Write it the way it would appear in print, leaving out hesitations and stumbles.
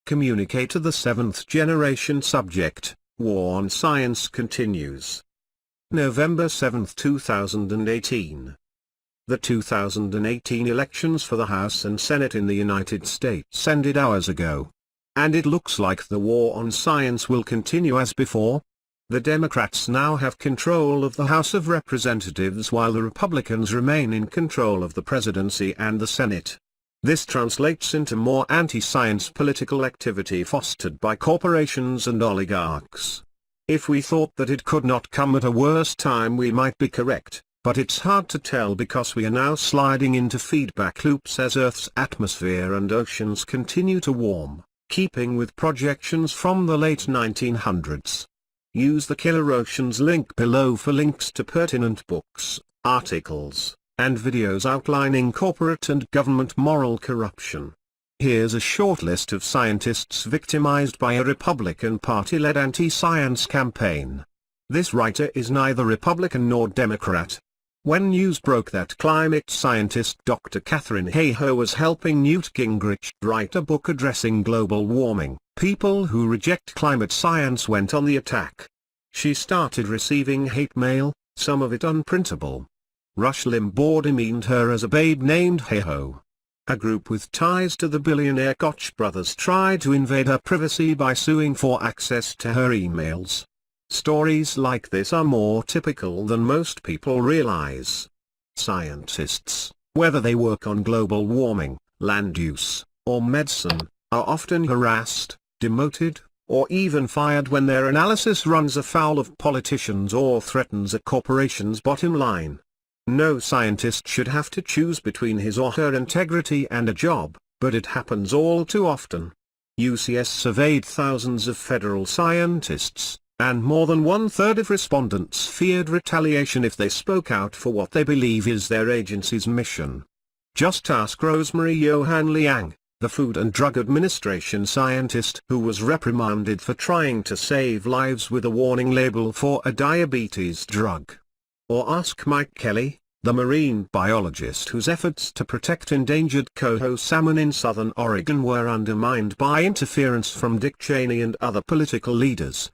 Communicator. The 7th generation subject, War on Science, continues. November 7, 2018. The 2018 elections for the House and Senate in the United States ended hours ago. And it looks like the war on science will continue as before. The Democrats now have control of the House of Representatives while the Republicans remain in control of the presidency and the Senate. This translates into more anti-science political activity fostered by corporations and oligarchs. If we thought that it could not come at a worse time, we might be correct, but it's hard to tell because we are now sliding into feedback loops as Earth's atmosphere and oceans continue to warm, keeping with projections from the late 1900s. Use the Killer Oceans link below for links to pertinent books, articles, and videos outlining corporate and government moral corruption. Here's a short list of scientists victimized by a Republican Party-led anti-science campaign. This writer is neither Republican nor Democrat. When news broke that climate scientist Dr. Katharine Hayhoe was helping Newt Gingrich write a book addressing global warming, people who reject climate science went on the attack. She started receiving hate mail, some of it unprintable. Rush Limbaugh demeaned her as a babe named Hayhoe. A group with ties to the billionaire Koch brothers tried to invade her privacy by suing for access to her emails. Stories like this are more typical than most people realize. Scientists, whether they work on global warming, land use, or medicine, are often harassed, demoted, or even fired when their analysis runs afoul of politicians or threatens a corporation's bottom line. No scientist should have to choose between his or her integrity and a job, but it happens all too often. UCS surveyed thousands of federal scientists, and more than 1/3 of respondents feared retaliation if they spoke out for what they believe is their agency's mission. Just ask Rosemary Johann Liang, the Food and Drug Administration scientist who was reprimanded for trying to save lives with a warning label for a diabetes drug. Or ask Mike Kelly, the marine biologist whose efforts to protect endangered coho salmon in southern Oregon were undermined by interference from Dick Cheney and other political leaders.